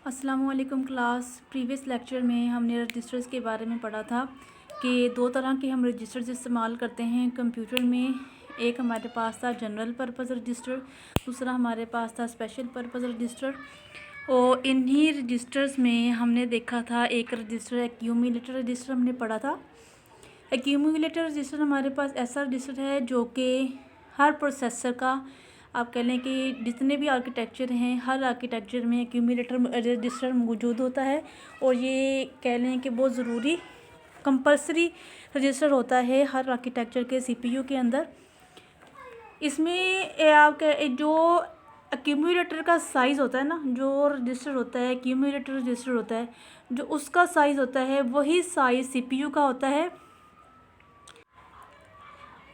अस्सलामुअलैकुम class. Previous lecture में हमने रजिस्टर्स के बारे में पढ़ा था कि दो तरह के हम रजिस्टर्स इस्तेमाल करते हैं कंप्यूटर में। एक हमारे पास था जनरल पर्पस रजिस्टर, दूसरा हमारे पास था स्पेशल पर्पस रजिस्टर। और इन्हीं रजिस्टर्स में हमने देखा था एक रजिस्टर एक्यूमुलेटर रजिस्टर हमने पढ़ा था। एक्यूमुलेटर रजिस्टर हमारे पास ऐसा रजिस्टर है जो कि हर प्रोसेसर का, आप कह लें कि जितने भी आर्किटेक्चर हैं हर आर्किटेक्चर में एक्यूमुलेटर रजिस्टर मौजूद होता है। और ये कह लें कि बहुत ज़रूरी कंपल्सरी रजिस्टर होता है हर आर्किटेक्चर के सीपीयू के अंदर। इसमें आप जो एक्यूमुलेटर का साइज़ होता है ना, जो रजिस्टर होता है एक्यूमुलेटर रजिस्टर होता है, जो उसका साइज़ होता है वही साइज़ सीपीयू का होता है।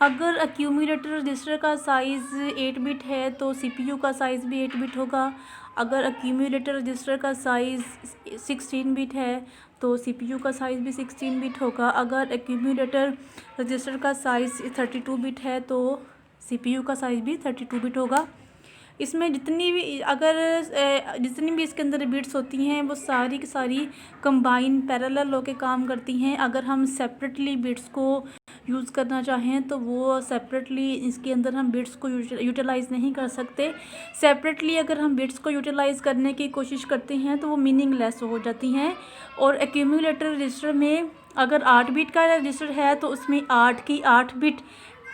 अगर एक्यूमुलेटर रजिस्टर का साइज़ 8 बिट है तो सीपीयू का साइज़ भी 8 बिट होगा। अगर एक्यूमुलेटर रजिस्टर का साइज़ 16 बिट है तो सीपीयू का साइज़ भी 16 बिट होगा। अगर एक्यूमुलेटर रजिस्टर का साइज़ 32 बिट है तो सीपीयू का साइज़ भी 32 बिट होगा। इसमें जितनी भी इसके अंदर बिट्स होती हैं वो सारी की सारी कंबाइन पैरेलल होके काम करती हैं। अगर हम सेपरेटली बिट्स को यूज़ करना चाहें तो वो सेपरेटली इसके अंदर हम बिट्स को यूटिलाइज़ नहीं कर सकते। सेपरेटली अगर हम बिट्स को यूटिलाइज़ करने की कोशिश करते हैं तो वो मीनिंगलेस हो जाती हैं। और एक्यूमुलेटर रजिस्टर में अगर 8 बिट का रजिस्टर है तो उसमें 8 की 8 बिट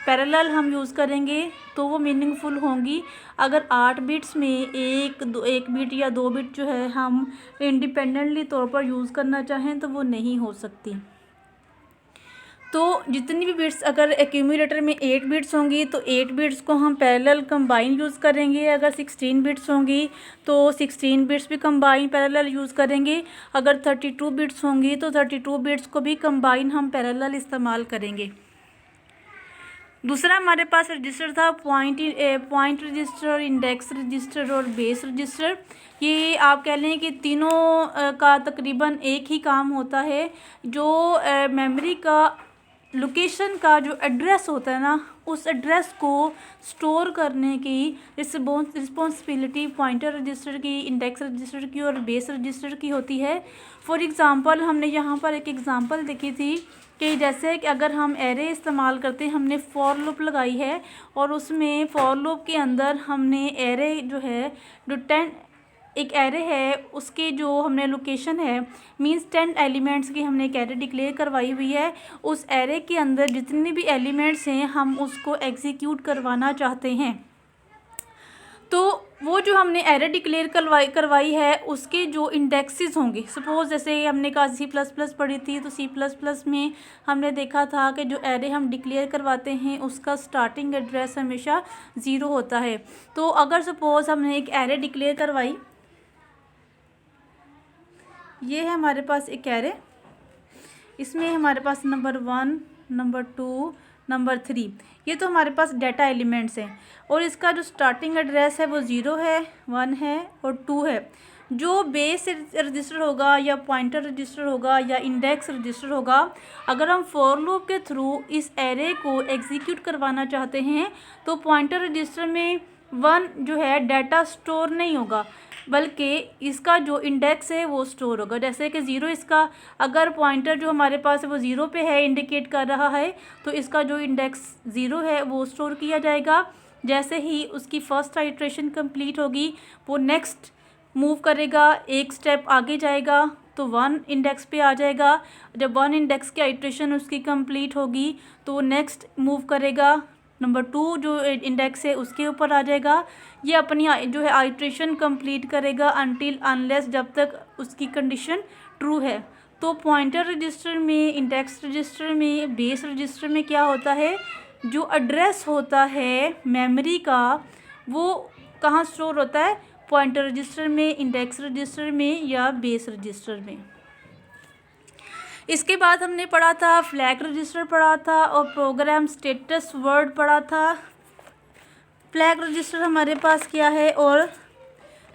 पैरेलल हम यूज़ करेंगे तो वो मीनिंगफुल होंगी। अगर 8 बिट्स में एक बिट या 2 बिट जो है हम इंडिपेंडेंटली तौर पर यूज़ करना चाहें तो वो नहीं हो सकती। तो जितनी भी बिट्स अगर एक्यूमुलेटर में 8 बिट्स होंगी तो 8 बिट्स को हम पैरेलल कंबाइन यूज़ करेंगे। अगर 16 बिट्स होंगी तो 16 बिट्स भी कंबाइन पैरेलल यूज़ करेंगे। अगर 32 बिट्स होंगी तो 32 बिट्स को भी कंबाइन हम पैरेलल इस्तेमाल करेंगे। दूसरा हमारे पास रजिस्टर था पॉइंट रजिस्टर, इंडेक्स रजिस्टर और बेस रजिस्टर। ये आप कह लें कि तीनों का तकरीबन एक ही काम होता है। जो मेमोरी का लोकेशन का जो एड्रेस होता है ना, उस एड्रेस को स्टोर करने की रिस्पॉन्सिबिलिटी पॉइंटर रजिस्टर की, इंडेक्स रजिस्टर की और बेस रजिस्टर की होती है। फॉर एग्ज़ाम्पल हमने यहाँ पर एक एग्ज़ाम्पल देखी थी कि जैसे कि अगर हम एरे इस्तेमाल करते हैं, हमने फॉर लूप लगाई है और उसमें फॉर लूप के अंदर हमने एरे जो है जो 10 एक एरे है उसके जो हमने लोकेशन है मींस 10 एलिमेंट्स की हमने एक एरे डिक्लेयर करवाई हुई है। उस एरे के अंदर जितने भी एलिमेंट्स हैं हम उसको एग्जीक्यूट करवाना चाहते हैं। तो वो जो हमने एरे डिक्लेयर करवाई है उसके जो इंडेक्सेस होंगे, सपोज़ जैसे हमने कहा C++ पढ़ी थी तो C++ में हमने देखा था कि जो एरे हम डिक्लेयर करवाते हैं उसका स्टार्टिंग एड्रेस हमेशा 0 होता है। तो अगर सपोज़ हमने एक एरे डिक्लेयर करवाई, ये है हमारे पास एक एरे, इसमें हमारे पास नंबर 1, नंबर 2, नंबर 3, ये तो हमारे पास डाटा एलिमेंट्स हैं। और इसका जो स्टार्टिंग एड्रेस है वो 0 है, 1 है और 2 है। जो बेस रजिस्टर होगा या पॉइंटर रजिस्टर होगा या इंडेक्स रजिस्टर होगा, अगर हम फॉर लूप के थ्रू इस एरे को एग्जीक्यूट करवाना चाहते हैं तो पॉइंटर रजिस्टर में 1 जो है डाटा स्टोर नहीं होगा बल्कि इसका जो इंडेक्स है वो स्टोर होगा। जैसे कि 0 इसका, अगर पॉइंटर जो हमारे पास है वो 0 पे है, इंडिकेट कर रहा है, तो इसका जो इंडेक्स 0 है वो स्टोर किया जाएगा। जैसे ही उसकी फर्स्ट आइट्रेशन कंप्लीट होगी वो नेक्स्ट मूव करेगा, एक स्टेप आगे जाएगा तो 1 इंडेक्स पे आ जाएगा। जब 1 इंडेक्स की आइट्रेशन उसकी कंप्लीट होगी तो नेक्स्ट मूव करेगा, नंबर 2 जो इंडेक्स है उसके ऊपर आ जाएगा। ये अपनी जो है आइट्रेशन कंप्लीट करेगा अनटिल अनलेस जब तक उसकी कंडीशन ट्रू है। तो पॉइंटर रजिस्टर में, इंडेक्स रजिस्टर में, बेस रजिस्टर में क्या होता है, जो एड्रेस होता है मेमोरी का वो कहाँ स्टोर होता है, पॉइंटर रजिस्टर में, इंडेक्स रजिस्टर में या बेस रजिस्टर में। इसके बाद हमने पढ़ा था फ्लैग रजिस्टर पढ़ा था और प्रोग्राम स्टेटस वर्ड पढ़ा था। फ्लैग रजिस्टर हमारे पास क्या है और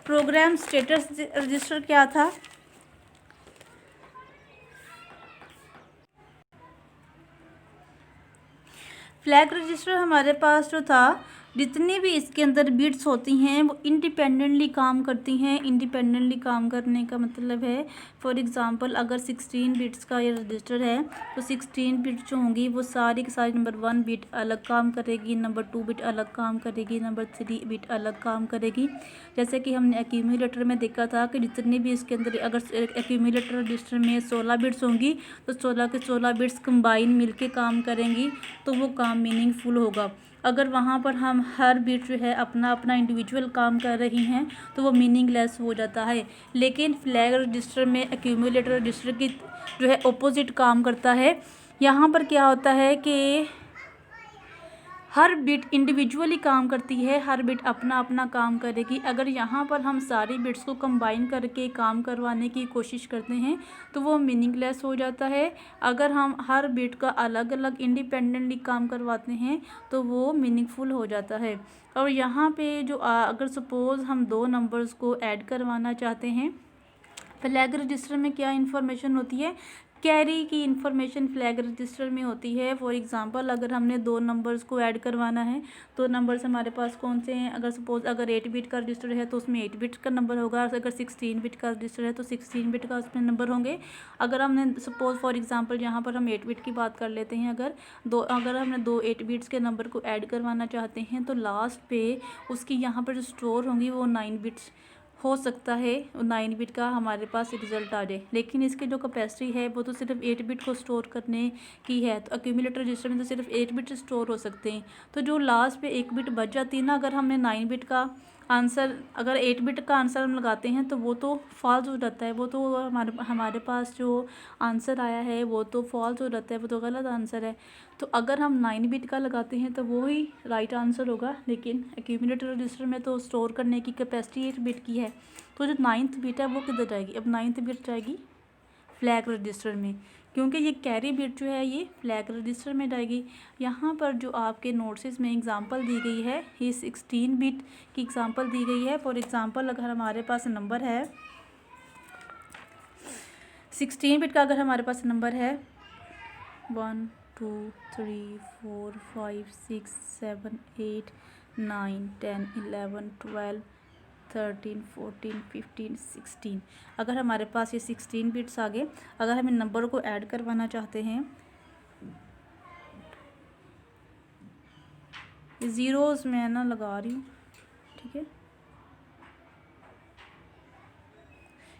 प्रोग्राम स्टेटस रजिस्टर क्या था। फ्लैग रजिस्टर हमारे पास जो था जितनी भी इसके अंदर बिट्स होती हैं वो इंडिपेंडेंटली काम करती हैं। इंडिपेंडेंटली काम करने का मतलब है, फॉर एग्जांपल अगर 16 बिट्स का ये रजिस्टर है तो 16 बिट्स जो होंगी वो सारी की सारी नंबर 1 बिट अलग काम करेगी, नंबर 2 बिट अलग काम करेगी, नंबर 3 बिट अलग काम करेगी। जैसे कि हमने एक्यूमुलेटर में देखा था कि जितनी भी इसके अंदर अगर एक्यूमुलेटर रजिस्टर में 16 बिट्स होंगी तो 16 के 16 बिट्स कंबाइन मिलके काम करेंगी तो वो काम मीनिंगफुल होगा। अगर वहाँ पर हम हर बिट जो है अपना अपना इंडिविजुअल काम कर रही हैं तो वो मीनिंगलेस हो जाता है। लेकिन फ्लैग रजिस्टर में एक्यूमुलेटर रजिस्टर की जो है ऑपोजिट काम करता है। यहाँ पर क्या होता है कि हर बिट इंडिविजुअली काम करती है, हर बिट अपना अपना काम करेगी। अगर यहाँ पर हम सारी बिट्स को कंबाइन करके काम करवाने की कोशिश करते हैं तो वो मीनिंगलेस हो जाता है। अगर हम हर बिट का अलग अलग इंडिपेंडेंटली काम करवाते हैं तो वो मीनिंगफुल हो जाता है। और यहाँ पे जो अगर सपोज़ हम दो नंबर्स को ऐड करवाना चाहते हैं, फ्लैग रजिस्टर में क्या इन्फॉर्मेशन होती है, कैरी की इन्फॉर्मेशन फ्लैग रजिस्टर में होती है। फॉर एग्जांपल अगर हमने दो नंबर्स को ऐड करवाना है तो नंबर्स हमारे पास कौन से हैं, अगर सपोज़ अगर 8 बिट का रजिस्टर है तो उसमें 8 बिट का नंबर होगा, अगर 16 बिट का रजिस्टर है तो 16 बिट का उसमें नंबर होंगे। अगर हमने सपोज़ फॉर एग्जांपल यहाँ पर हम 8 बिट की बात कर लेते हैं, अगर हमने दो 8 बिट्स के नंबर को ऐड करवाना चाहते हैं तो लास्ट पे उसकी यहाँ पर जो स्टोर होंगी वो 9 बिट्स हो सकता है, 9 बिट का हमारे पास रिज़ल्ट आ जाए। लेकिन इसकी जो कैपेसिटी है वो तो सिर्फ 8 बिट को स्टोर करने की है, तो एक्यूमुलेटर रजिस्टर में तो सिर्फ 8 बिट स्टोर हो सकते हैं। तो जो लास्ट पे 1 बिट बच जाती है ना, अगर हमने 9 बिट का आंसर, अगर 8 बिट का आंसर हम लगाते हैं तो वो तो फॉल्स हो जाता है, वो तो हमारे पास जो आंसर आया है वो तो फॉल्स हो जाता है, वो तो गलत आंसर है। तो अगर हम 9 बिट का लगाते हैं तो वो ही राइट आंसर होगा। लेकिन एक्यूमुलेटर रजिस्टर में तो स्टोर करने की कैपेसिटी 8 बिट की है, तो जो 9th बिट है वो किधर जाएगी, अब 9th बिट जाएगी फ्लैग रजिस्टर में, क्योंकि ये कैरी बिट जो है ये फ्लैग रजिस्टर में जाएगी। यहाँ पर जो आपके नोट्स में एग्जांपल दी गई है ये 16 बिट की एग्जांपल दी गई है। फॉर एग्जांपल अगर हमारे पास नंबर है 16 बिट का, अगर हमारे पास नंबर है 1 2 3 4 5 6 7 8 9 10 11 12 13 14 15 16, अगर हमारे पास ये 16 बिट्स आ गए। अगर हम इन नंबर को ऐड करवाना चाहते हैं, ज़ीरोज़ मैं ना लगा रही हूँ, ठीक है,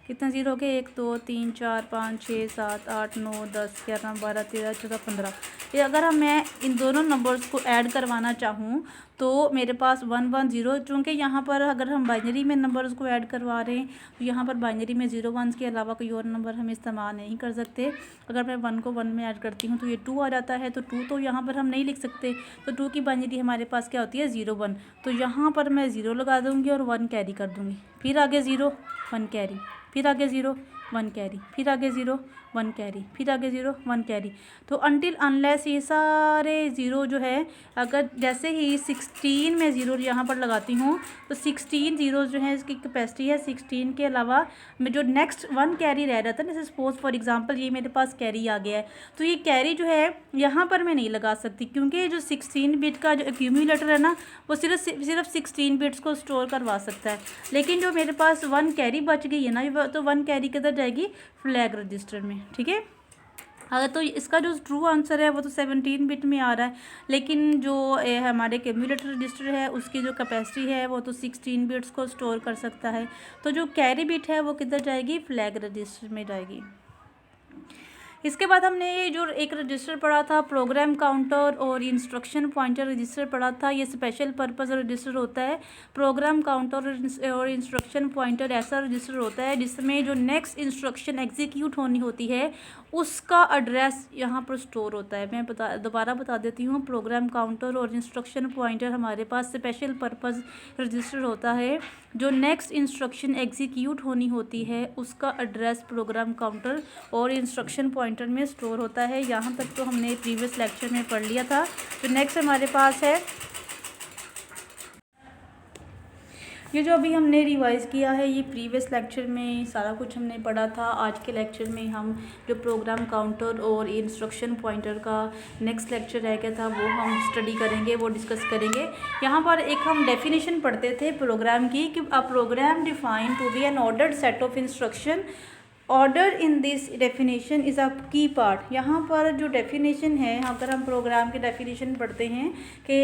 कितने ज़ीरो हो गए, 1 2 3 4 5 6 7 8 9 10 11 12 13 14 15। ये अगर मैं इन दोनों नंबर्स को ऐड करवाना चाहूँ तो मेरे पास 1 1 0, चूँकि यहाँ पर अगर हम बाइनरी में नंबर्स को ऐड करवा रहे हैं तो यहाँ पर बाइनरी में 0 1 के अलावा कोई और नंबर हम इस्तेमाल नहीं कर सकते। अगर मैं 1 को 1 में ऐड करती हूँ तो ये 2 आ जाता है, तो 2 तो यहाँ पर हम नहीं लिख सकते, तो 2 की बाइनरी हमारे पास क्या होती है 0 1, तो यहाँ पर मैं 0 लगा दूँगी और 1 कैरी कर दूँगी, फिर आगे 0 1 कैरी, फिर आगे 0 1 कैरी, फिर आगे 0 1 कैरी, फिर आगे 0 1 कैरी। तो अनटिल अनलेस ये सारे ज़ीरो जो है, अगर जैसे ही 16 में ज़ीरो यहाँ पर लगाती हूँ तो 16 ज़ीरो जो है इसकी कैपेसिटी है। 16 के अलावा मैं जो नेक्स्ट 1 कैरी रह रहा था, जैसे सपोज फॉर एग्जांपल ये मेरे पास कैरी आ गया है, तो ये कैरी जो है यहाँ पर मैं नहीं लगा सकती, क्योंकि जो 16 बिट का जो एक्यूमुलेटर है ना वो सिर्फ 16 बिट्स को स्टोर करवा सकता है। लेकिन जो मेरे पास 1 कैरी बच गई है ना, तो 1 कैरी किधर जाएगी, फ्लैग रजिस्टर में, ठीक है। अगर तो इसका जो ट्रू आंसर है वो तो 17 बिट में आ रहा है, लेकिन जो हमारे एक्यूमुलेटर रजिस्टर है उसकी जो कैपेसिटी है वो तो 16 बिट्स को स्टोर कर सकता है। तो जो कैरी बिट है वो किधर जाएगी, फ्लैग रजिस्टर में जाएगी। इसके बाद हमने ये जो एक रजिस्टर पढ़ा था प्रोग्राम काउंटर और इंस्ट्रक्शन पॉइंटर रजिस्टर पढ़ा था, ये स्पेशल पर्पस रजिस्टर होता है। प्रोग्राम काउंटर और इंस्ट्रक्शन पॉइंटर ऐसा रजिस्टर होता है जिसमें जो नेक्स्ट इंस्ट्रक्शन एग्जीक्यूट होनी होती है उसका एड्रेस यहाँ पर स्टोर होता है। मैं दोबारा बता देती हूँ, प्रोग्राम काउंटर और इंस्ट्रक्शन पॉइंटर हमारे पास स्पेशल पर्पस रजिस्टर होता है। जो नेक्स्ट इंस्ट्रक्शन एग्जीक्यूट होनी होती है उसका एड्रेस प्रोग्राम काउंटर और इंस्ट्रक्शन पॉइंटर में स्टोर होता है। यहाँ तक तो हमने प्रीवियस लेक्चर में पढ़ लिया था। तो नेक्स्ट हमारे पास है ये जो अभी हमने रिवाइज़ किया है ये प्रीवियस लेक्चर में सारा कुछ हमने पढ़ा था। आज के लेक्चर में हम जो प्रोग्राम काउंटर और इंस्ट्रक्शन पॉइंटर का नेक्स्ट लेक्चर रह गया था वो हम स्टडी करेंगे, वो डिस्कस करेंगे। यहाँ पर एक हम डेफिनेशन पढ़ते थे प्रोग्राम की कि a program defined to be an ordered set of instruction. Order in this definition is a key part. यहाँ पर जो डेफिनेशन है, अगर हम प्रोग्राम की डेफिनेशन पढ़ते हैं कि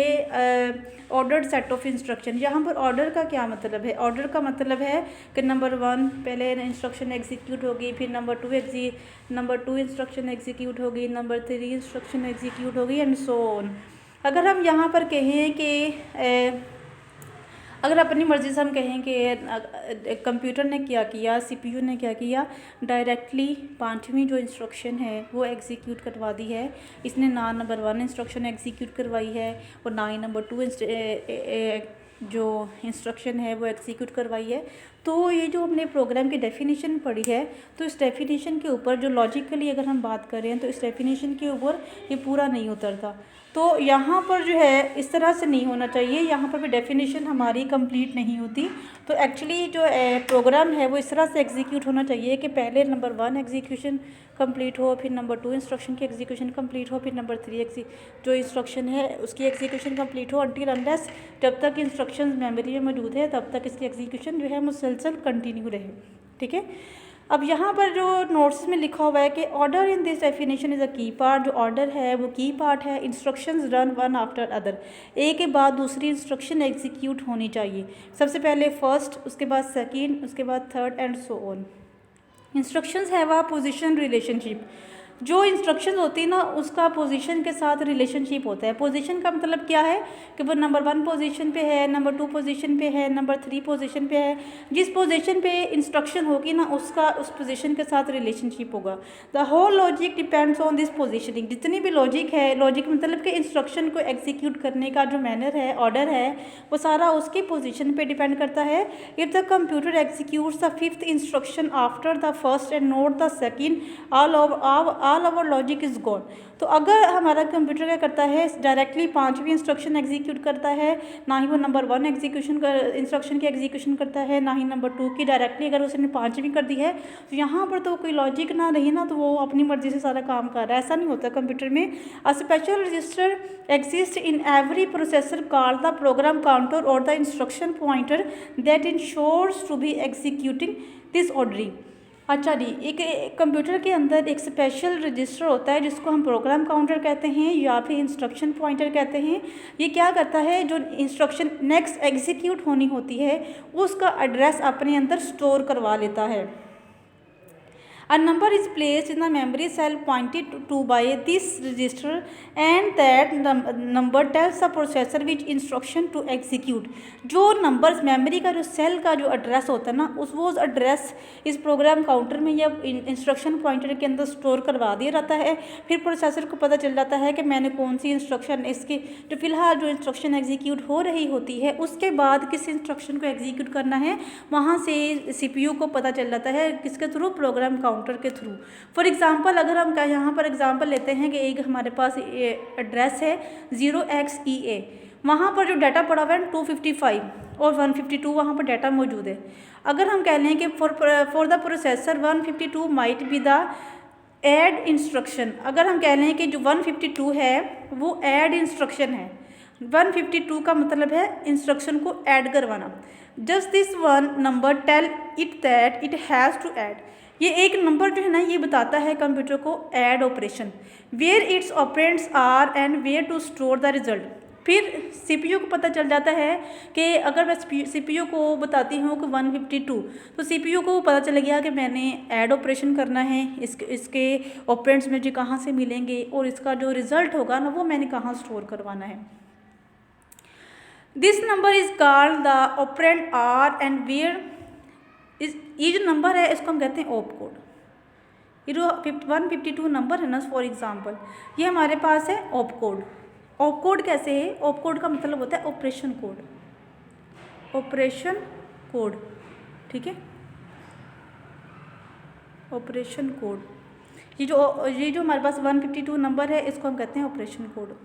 ऑर्डर्ड सेट ऑफ इंस्ट्रक्शन, यहाँ पर ऑर्डर का क्या मतलब है? ऑर्डर का मतलब है कि नंबर 1 पहले इंस्ट्रक्शन एग्जीक्यूट होगी, फिर नंबर टू इंस्ट्रक्शन एग्जीक्यूट होगी, नंबर 3 इंस्ट्रक्शन एग्जीक्यूट होगी एंड सो ऑन। अगर हम यहाँ पर कहें कि अगर अपनी मर्ज़ी से हम कहें कि कंप्यूटर ने क्या किया, सीपीयू ने क्या किया, डायरेक्टली 5वीं जो इंस्ट्रक्शन है वो एग्जीक्यूट करवा दी है। इसने ना नंबर 1 इंस्ट्रक्शन एग्जीक्यूट करवाई है और ना ही नंबर 2 जो इंस्ट्रक्शन है वो एग्जीक्यूट करवाई है। तो ये जो हमने प्रोग्राम की डेफिनेशन पढ़ी है, तो इस डेफिनेशन के ऊपर जो लॉजिकली अगर हम बात करें तो इस डेफिनेशन के ऊपर ये पूरा नहीं उतरता। तो यहाँ पर जो है इस तरह से नहीं होना चाहिए, यहाँ पर भी डेफिनेशन हमारी कंप्लीट नहीं होती। तो एक्चुअली जो प्रोग्राम है वो इस तरह से एग्जीक्यूट होना चाहिए कि पहले नंबर 1 एग्जीक्यूशन कंप्लीट हो, फिर नंबर 2 इंस्ट्रक्शन की एग्जीक्यूशन कंप्लीट हो, फिर नंबर 3 जो इंस्ट्रक्शन है उसकी एग्जीक्यूशन कंप्लीट हो, अनटिल अनलेस जब तक इंस्ट्रक्शंस मेमोरी में मौजूद है तब तक इसकी एग्जीक्यूशन जो है मुसलसल कंटिन्यू रहे। ठीक है। अब यहाँ पर जो नोट्स में लिखा हुआ है कि order in this definition is a key part. जो ऑर्डर है वो की पार्ट है। Instructions run one after other, एक के बाद दूसरी इंस्ट्रक्शन एग्जीक्यूट होनी चाहिए। सबसे पहले फर्स्ट, उसके बाद सेकंड, उसके बाद third and so on. Instructions have a position relationship. जो इंस्ट्रक्शंस होती है ना उसका पोजीशन के साथ रिलेशनशिप होता है। पोजीशन का मतलब क्या है कि वो नंबर 1 पोजीशन पे है, नंबर 2 पोजीशन पे है, नंबर 3 पोजीशन पे है। जिस पोजीशन पे इंस्ट्रक्शन होगी ना उसका उस पोजीशन के साथ रिलेशनशिप होगा। The whole logic depends on this positioning. जितनी भी लॉजिक है, लॉजिक मतलब कि इंस्ट्रक्शन को एग्जीक्यूट करने का जो मैनर है, ऑर्डर है, वो सारा उसकी पोजीशन पे डिपेंड करता है। If the computer executes the 5th instruction after the first and not the second, all our logic is gone. तो अगर हमारा कंप्यूटर क्या करता है, डायरेक्टली 5वीं इंस्ट्रक्शन एग्जीक्यूट करता है, ना ही वो नंबर 1 इंस्ट्रक्शन की एग्जीक्यूशन करता है, ना ही नंबर 2 की। डायरेक्टली अगर उसने 5वीं कर दी है तो यहाँ पर तो कोई लॉजिक ना रही ना, तो वो अपनी मर्जी से सारा काम कर रहा है। ऐसा नहीं होता कंप्यूटर में। A special register exist in every processor called the program counter और the instruction pointer that ensures to be executing this ordering. अच्छा जी, एक कंप्यूटर के अंदर एक स्पेशल रजिस्टर होता है जिसको हम प्रोग्राम काउंटर कहते हैं या फिर इंस्ट्रक्शन पॉइंटर कहते हैं। ये क्या करता है, जो इंस्ट्रक्शन नेक्स्ट एग्जीक्यूट होनी होती है उसका एड्रेस अपने अंदर स्टोर करवा लेता है। A number is placed in the memory cell pointed to by this register and that number tells the processor which instruction to execute। जो नंबर्स मेमोरी का जो सेल का जो एड्रेस होता है ना वो एड्रेस इस प्रोग्राम काउंटर में या इंस्ट्रक्शन पॉइंटर के अंदर स्टोर करवा दिया जाता है। फिर प्रोसेसर को पता चल जाता है कि मैंने कौन सी इंस्ट्रक्शन, इसकी जो फिलहाल जो इंस्ट्रक्शन एग्जीक्यूट हो रही होती है उसके बाद किस इंस्ट्रक्शन को एग्जीक्यूट करना है, वहाँ से सीपीयू को पता चल जाता है। किसके थ्रू? प्रोग्राम काउंटर के थ्रू। फॉर एग्जांपल अगर हम यहाँ पर एग्जांपल लेते हैं कि एक हमारे पास एड्रेस है 0xEA, वहाँ पर जो डाटा पड़ा हुआ है 255 और 152 वहाँ पर डाटा मौजूद है। अगर हम कह लें कि for the processor 152 might be the add instruction, अगर हम कह लें कि जो 152 है वो ऐड इंस्ट्रक्शन है। 152 का मतलब है इंस्ट्रक्शन को ऐड करवाना। Just this one number tell it that it has to add. ये एक नंबर जो है ना ये बताता है कंप्यूटर को add operation, where its operands are and where to store the result. फिर सीपीयू को पता चल जाता है कि अगर मैं सीपीयू को बताती हूँ कि 152, तो सीपीयू को पता चल गया कि मैंने ऐड ऑपरेशन करना है, इसके ऑपरेंड्स मुझे कहाँ से मिलेंगे और इसका जो रिज़ल्ट होगा ना वो मैंने कहाँ स्टोर करवाना है। This number is called the operand are and where ये जो नंबर है इसको हम कहते हैं ऑप कोड। ये जो 152 नंबर है ना, फॉर एग्जांपल ये हमारे पास है ऑप कोड। ऑप कोड कैसे है? ऑप कोड का मतलब होता है ऑपरेशन कोड, ऑपरेशन कोड। ठीक है, ऑपरेशन कोड। ये जो हमारे पास 152 नंबर है इसको हम कहते हैं ऑपरेशन कोड।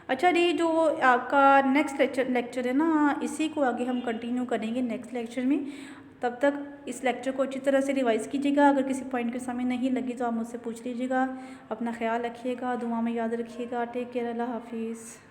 अच्छा जी, जो आपका नेक्स्ट लेक्चर है ना, इसी को आगे हम कंटिन्यू करेंगे नेक्स्ट लेक्चर में। तब तक इस लेक्चर को अच्छी तरह से रिवाइज़ कीजिएगा। अगर किसी पॉइंट के समय नहीं लगी तो आप मुझसे पूछ लीजिएगा। अपना ख्याल रखिएगा, दुआ में याद रखिएगा। टेक केयर, अल्लाह हाफिज़।